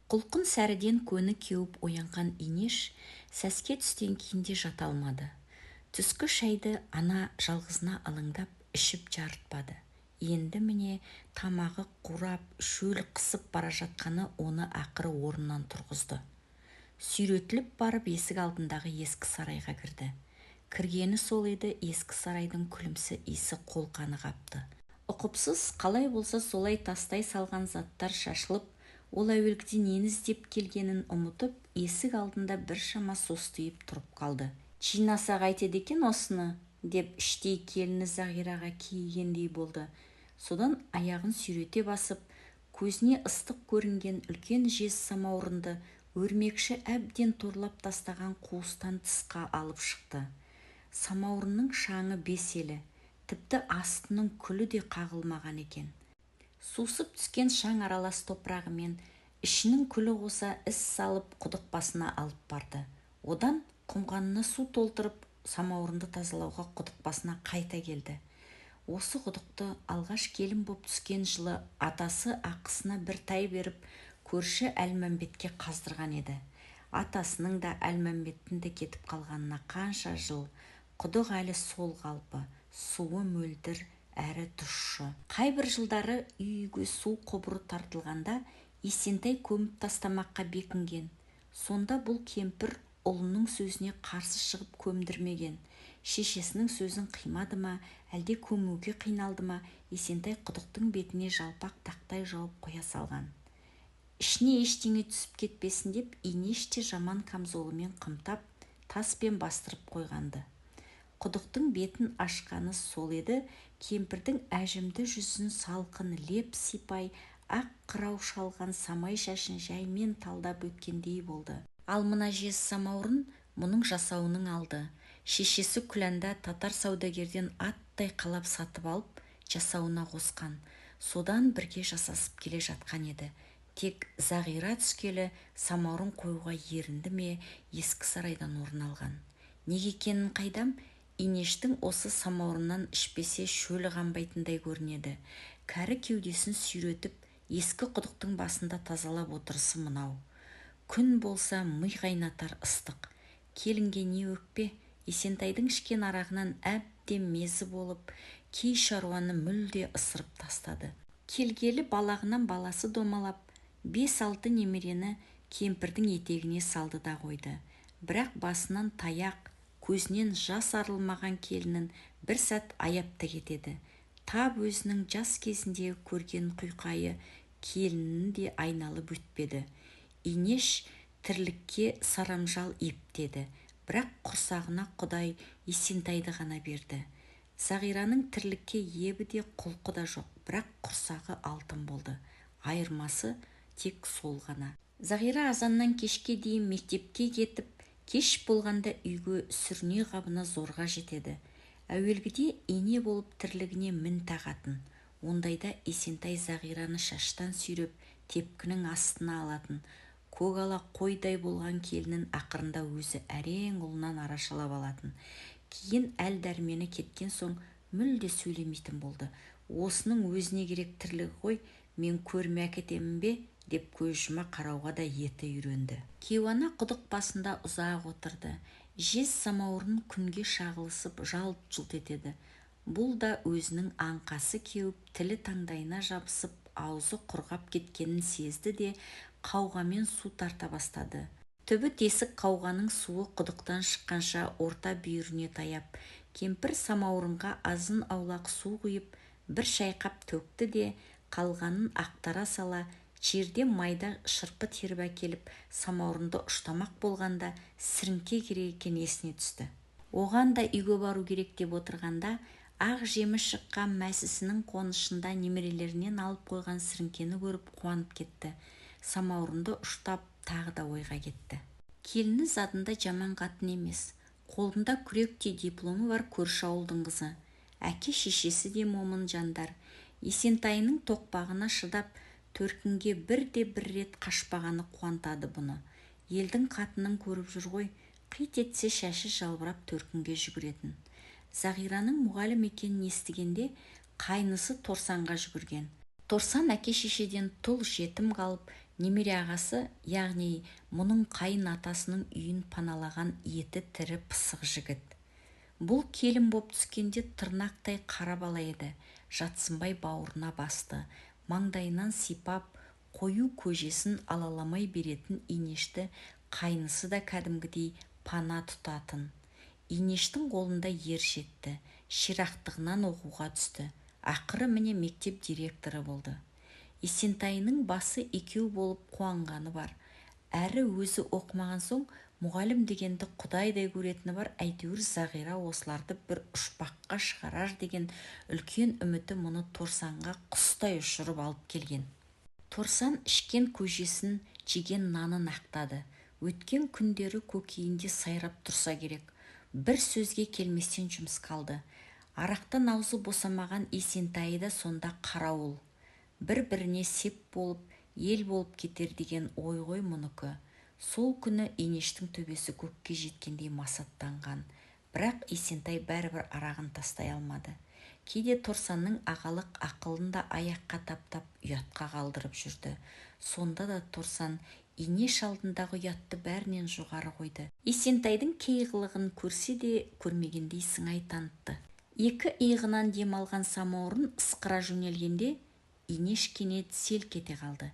Құлқын сәріден көні кеуіп оянған Инеш сәске түстен кейін де жата алмады. Түскі шайды ана жалғызына алаңдап ішіп жарытпады. Енді міне тамағы қурап, шөл қысып бара жатқаны оны ақыры орнынан тұрғызды. Сүйретіліп барып есік алдындағы ескі сарайға кірді. Кіргені сол еді, ескі сарайдың күлімсі иісі қолқаны қапты. Ұқыпсыз қалай болса солай тастай салған заттар шашылып, ол әуелгіден нені іздеп келгенін ұмытып, есік алдында біршама состиып тұрып қалды. «Жинаса қайтеді екен осыны?» деп іштей келіні Зағираға кейігендей болды. Содан аяғын сүйрете басып, көзіне ыстық көрінген үлкен жез самаурынды өрмекші әбден торлап тастаған қуыстан тысқа алып шықты. Самаурынның шаңы беселі, тіпті астының күлі де қағылмаған екен. Сусып түскен шаң аралас топырағымен ішінің күлі қоса із салып құдық басына алып барды. Одан құмғанына су толтырып самаурынды тазалауға құдық басына қайта келді. Осы құдықты алғаш келін боп түскен жылы атасы ақысына бір тай беріп көрші Әлмәмбетке қаздырған еді. Атасының да Әлмәмбеттің де кетіп қалғанына қанша жыл, құдық әлі сол қалпы, суы мөлдір әрі тұщы. Қайбір жылдары үйге су құбыры тартылғанда Есентай көміп тастамаққа бекінген. Сонда бұл кемпір ұлының сөзіне қарсы шығып көмдірмеген. Шешесінің сөзін қимады ма, әлде көмуге қиналды ма, Есентай құдықтың бетіне жалпақ тақтай жауып қоя салған. Ішіне ештеңе түсіп кетпесін деп Инеш те жаман камзолымен қымтап, таспен бастырып қойғанды. Құдықтың бетін ашқаны сол еді, кемпірдің әжімді жүзін салқын леп сипай, ақ қырау шалған самай шашын жаймен талдап өткендей болды. Ал мына жез самаурын мұның жасауының алды. Шешесі Күләнда татар саудагерден аттай қалап сатып алып, жасауына қосқан. Содан бірге жасасып келе жатқан еді. Тек Зағира түскелі самаурын қоюға ерінді ме, ескі сарайдан орын алған. Неге екенін қайдам, Инештің осы самаурыннан ішпесе шөлі қанбайтындай көрінеді. Кәрі кеудесін сүйретіп, ескі құдықтың басында тазалап отырысы мынау. Күн болса ми қайнатар ыстық. Келінге не өкпе, Есентайдың ішкен арағынан әбден мезі болып, кей шаруаны мүлде ысырып тастады. Келгелі балағынан баласы домалап, 5-6 немерені кемпірдің етегіне салды да қойды. Бірақ басынан таяқ, көзінен жас арылмаған келінін бір сәт аяпта кетеді. Тап өзінің жас кезінде көрген құйқайы келінін де айналып өтпеді. Инеш тірлікке сарамжал ептеді, бірақ құрсағына Құдай Есентайды ғана берді. Зағираның тірлікке ебі де құлқы да жоқ, бірақ құрсағы алтын болды. Айырмасы тек сол ғана. Зағира азаннан кешке дейін мектепке кетіп, кеш болғанда үйге сүріне қабына зорға жетеді. Әуелгіде ене болып тірлігіне мін тағатын. Ондайда Есентай Зағираны шаштан сүйреп, тепкінің астына алатын. Көгала қойдай болған келінін ақырында өзі әрең ұлынан арашалап алатын. Кейін әл дәрмені кеткен соң мүлде сөйлемейтін болды. Осының өзіне керек тірлігі ғой, мен көрме әкетемін бе, деп көз жұма қарауға да еті үйренді. Кейуана құдық басында ұзақ отырды. Жез самаурын күнге шағылысып жалт-жұлт етеді. Бұл да өзінің аңқасы кеуіп, тілі таңдайына жабысып, аузы құрғап кеткенін сезді де, қауғамен су тарта бастады. Түбі тесік қауғаның суы құдықтан шыққанша орта бүйіріне таяп, кемпір самаурынға азын аулақ су құйып, бір шайқап төкті де, қалғанын ақтара сала, жерде майда шырпы теріп әкеліп, самаурынды ұштамақ болғанда сіріңке керек екен есіне түсті. Оған да үйге бару керек деп отырғанда, ақ жемі шыққан мәсісінің қонышында немерелерінен алып қойған сіріңкені көріп қуанып кетті. Самаурынды ұштап тағы да ойға кетті. Келіні задында жаман қатын емес. Қолында күректей дипломы бар көрші ауылдың қызы. Әке шешесі де момын жандар. Есентайының тоқпағына шыдап, төркінге бірде-бір рет қашпағаны қуантады бұны. Елдің қатынын көріп жүр ғой, қит етсе шашы жалбырап төркінге жүгіретін. Зағираның мұғалім екенін естігенде қайнысы Торсанға жүгірген. Торсан әке шешеден тұл жетім қалып, Немере ағасы, яғни мұның қайын атасының үйін паналаған еті тірі пысық жігіт. Бұл келін боп түскенде тырнақтай қара бала еді. Жатсынбай бауырына басты, маңдайынан сипап, қою көжесін алаламай беретін Инешті қайнысы да кәдімгідей пана тұтатын. Инештің қолында ер жетті, ширақтығынан оқуға түсті. Ақыры міне мектеп директоры болды. Есентайының басы екеу болып қуанғаны бар. Әрі өзі оқымаған соң мұғалім дегенді құдайдай көретіні бар. Әйтеуір Зағира осыларды бір ұшпаққа шығарар деген үлкен үміті мұны торсанға құстай ұшырып алып келген. Торсан ішкен көжесін, жеген нанын ақтады. Өткен күндері көкейінде сайрап тұрса керек. Бір сөзге келместен жұмыс қалды. Арақтан аузы босамаған Есентайы да сонда қарауыл. Бір-біріне сеп болып, ел болып кетер деген ой ғой мұныкі. Сол күні Инештің төбесі көкке жеткендей масаттанған. Бірақ Есентай бәрібір арағын тастай алмады. Кейде Торсанның ағалық ақылын да аяққа таптап ұятқа қалдырып жүрді. Сонда да Торсан Инеш алдындағы ұятты бәрінен жоғары қойды. Есентайдың кей қылығын көрсе де көрмегендей сыңай танытты. Екі иығынан дем алған самауырын ысқыра жөнелгенде Инеш кенет селк ете қалды.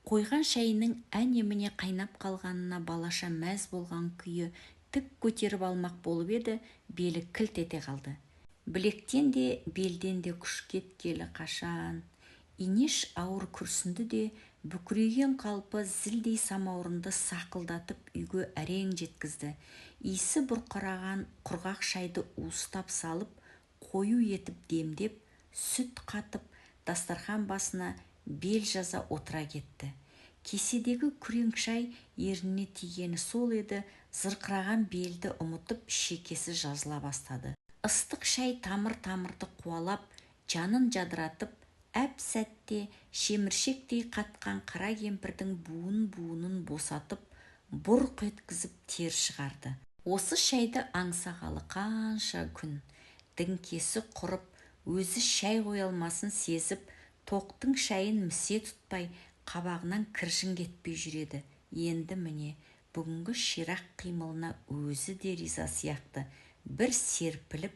Қойған шайының әне-міне қайнап қалғанына балаша мәз болған күйі тік көтеріп алмақ болып еді, белі кілт ете қалды. Білектен де, белден де күш кеткелі қашан. Инеш ауыр күрсінді де, бүкірейген қалпы зілдей самауырынды сақылдатып үйге әрең жеткізді. Иісі бұрқыраған құрғақ шайды уыстап салып, қою етіп демдеп, сүт қатып, дастархан басына бел жаза отыра кетті. Кеседегі күрең шай ерніне тигені сол еді, зырқыраған белді ұмытып, шекесі жазыла бастады. Ыстық шай тамыр-тамырды қуалап, жанын жадыратып, әп сәтте шеміршектей қатқан қара кемпірдің буын-буынын босатып, бұрқ еткізіп тер шығарды. Осы шайды аңсағалы қанша күн. Діңкесі құрып, өзі шай қоя алмасын сезіп, тоқтың шайын місе тұтпай, қабағынан кіржің кетпей жүреді. Енді міне, бүгінгі ширақ қимылына өзі де риза сияқты бір серпіліп,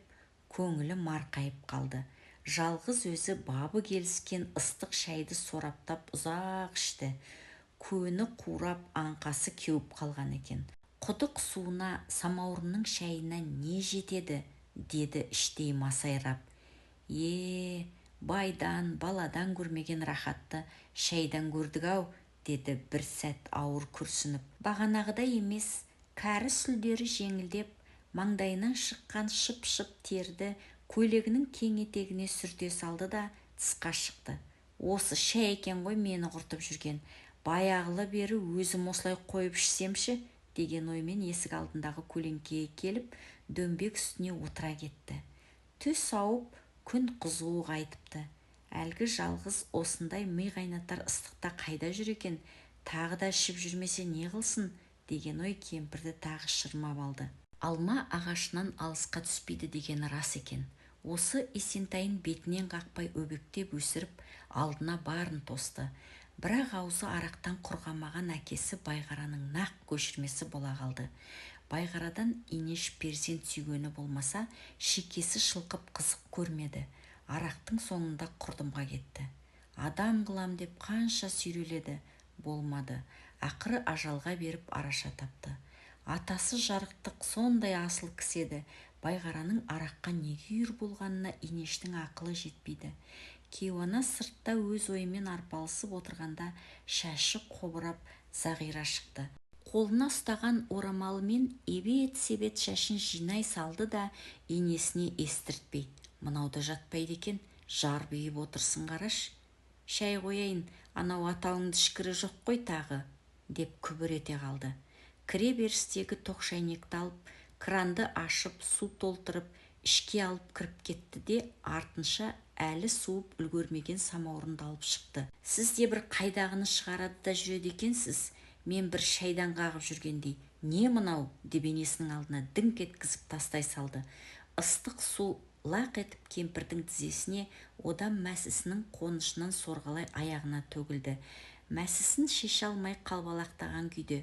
көңілі марқайып қалды. Жалғыз өзі бабы келіскен ыстық шайды сораптап ұзақ ішті. Көні қурап, аңқасы кеуіп қалған екен. Құдық суына, самауырынның шайына не жетеді, деді іштей масайрап. Байдан, баладан көрмеген рахатты шайдан көрдік-ау, деді бір сәт ауыр күрсініп. Бағанағыдай емес, кәрі сүлдері жеңілдеп, маңдайынан шыққан шып-шып терді көйлегінің кең етегіне сүрте салды да тысқа шықты. Осы шай екен ғой мені құртып жүрген. Баяғылы бері өзім осылай қойып ішсемші, деген оймен есік алдындағы көлеңкеге келіп, дөңбек үстіне отыра кетті. Түс ауып, күн қызуы қайтыпты. Әлгі жалғыз осындай ми қайнатар ыстықта қайда жүр екен, тағы да ішіп жүрмесе не қылсын, деген ой кемпірді тағы шырмап алды. Алма ағашынан алысқа түспейді дегені рас екен. Осы Есентайын бетінен қақпай өбектеп өсіріп, алдына барын тосты. Бірақ аузы арақтан құрғамаған әкесі Байғараның нақ көшірмесі бола қалды. Байғарадан Инеш перзент сүйгені болмаса, шекесі шылқып қызық көрмеді. Арақтың соңында құрдымға кетті. Адам қылам деп қанша сүйреледі, болмады. Ақыры ажалға беріп араша тапты. Атасы жарықтық сондай асыл кіседі. Байғараның араққа неге үйір болғанына Инештің ақылы жетпейді. Кейуана сыртта өз ойымен арпалысып отырғанда шашы қобырап Зағира шықты. Қолына ұстаған орамалымен ебет-себет шашын жинай салды да енесіне естіртпей: мынау да жатпайды екен, жарбиып отырсын қараш. Шай қояйын, анау атауыңды ішкірі жоқ қой тағы, деп күбір ете қалды. Кіре берістегі тоқ шайнекті алып, кранды ашып, су толтырып, ішке алып кіріп кетті де, артынша әлі суып үлгермеген самауырынды алып шықты. Сіз де бір қайдағыны шығарады да жүреді екенсіз, мен бір шайдан қағып жүргендей. Не мынау, деп енесінің алдына діңк еткізіп тастай салды. Ыстық су лақ етіп кемпірдің тізесіне, одан мәсісінің қонышынан сорғалай аяғына төгілді. мәсісін шеше алмай қалбалақтаған күйде.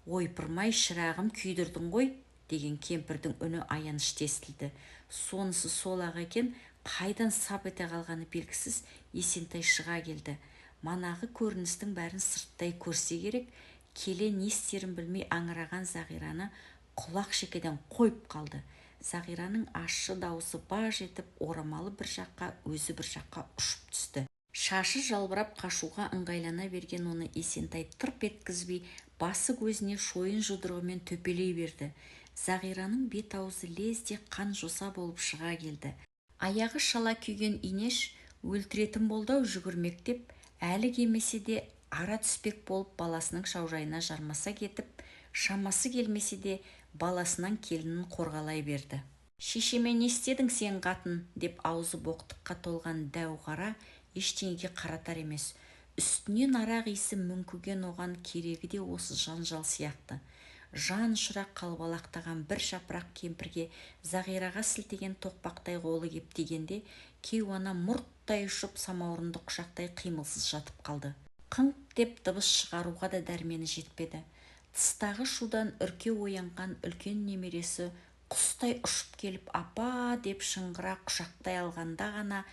Ойпырмай, шырағым, күйдірдің ғой, деген кемпірдің үні аянышты естілді. Сонысы сол-ақ екен, қайдан сап ете қалғаны белгісіз Есентай шыға келді. Манағы көріністің бәрін сырттай көрсе керек, келе не істерін білмей аңыраған Зағираны құлақ шекеден қойып қалды. Зағираның ащы дауысы баж етіп, орамалы бір жаққа, өзі бір жаққа ұшып түсті. Шашы жалбырап қашуға ыңғайлана берген оны Есентай тырп еткізбей, басы көзіне шойын жұдырығымен төпелей берді. Зағираның бет-аузы лезде қан-жоса болып шыға келді. Аяғы шала күйген Инеш өлтіретін болды-ау жүгірмектеп, әлі келмесе де ара түспек болып баласының шаужайына жармаса кетіп, шамасы келмесе де баласынан келінін қорғалай берді. «Шешеме не істедің сен, қатын?» деп аузы боқтыққа толған дәу қара ештеңеге қаратар емес. Үстінен арақ иісі мүңкіген, оған керегі де осы жанжал сияқты. Жан ұшыра қалбалақтаған бір жапырақ кемпірге Зағираға сілтеген тоқпақтай қолы кеп тигенде, кейуана мұрттай ұшып самаурынды құшақтай қимылсыз жатып қалды. Қыңқ деп дыбыс шығаруға да дәрмені жетпеді. Тыстағы шудан үрке оянған үлкен немересі құстай ұшып келіп апа деп шыңғыра құшақтай алғанда ғана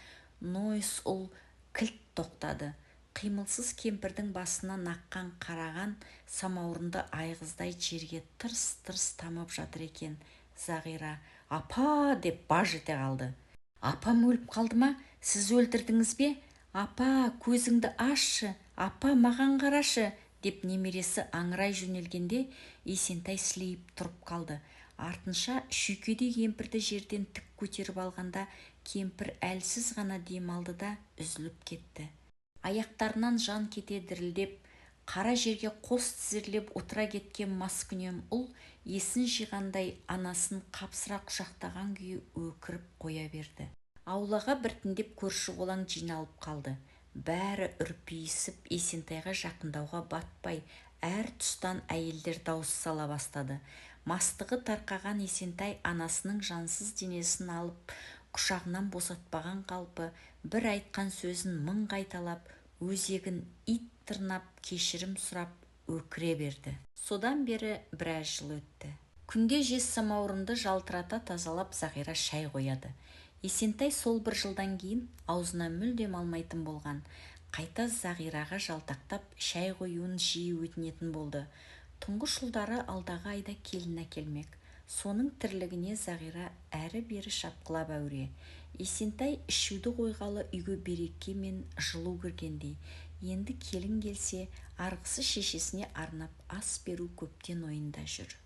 Нойыс ұл кілт тоқтады. Қимылсыз кемпірдің басынан аққан қараған самаурынды айғыздай жерге тырс-тырс тамып жатыр екен. Зағира апа деп баж ете қалды. Апам өліп қалды ма? Сіз өлтірдіңіз бе? Апа, көзіңді ашшы, апа, маған қарашы, деп немересі аңырай жөнелгенде Есентай сілейіп тұрып қалды. Артынша шүйкедей кемпірді жерден тік көтеріп алғанда кемпір әлсіз ғана дем алды да үзіліп кетті. Аяқтарынан жан кете дірілдеп, қара жерге қос тізерлеп отыра кеткен маскүнем ұл есін жиғандай анасын қапсыра құшақтаған күйі өкіріп қоя берді. Аулаға біртіндеп көрші-қолаң жиналып қалды. Бәрі үрпиісіп Есентайға жақындауға батпай, әр тұстан әйелдер дауыс сала бастады. Мастығы тарқаған Есентай анасының жансыз денесін алып, құшағынан босатпаған қалпы, бір айтқан сөзін мың қайталап, өзегін ит тырнап, кешірім сұрап, өкіре берді. Содан бері біраз жыл өтті. Күнде жез самаурынды жалтырата тазалап Зағира шай қояды. Есентай сол бір жылдан кейін аузына мүлдем алмайтын болған. Қайта Зағираға жалтақтап шай қоюын жиі өтінетін болды. Тұңғыш ұлдары алдағы айда келін әкелмек. Соның тірлігіне Зағира әрі-бері шапқылап әуре. Есентай ішуді қойғалы үйге береке мен жылу кіргендей. Енді келін келсе, арғысы шешесіне арнап ас беру көптен ойында жүр.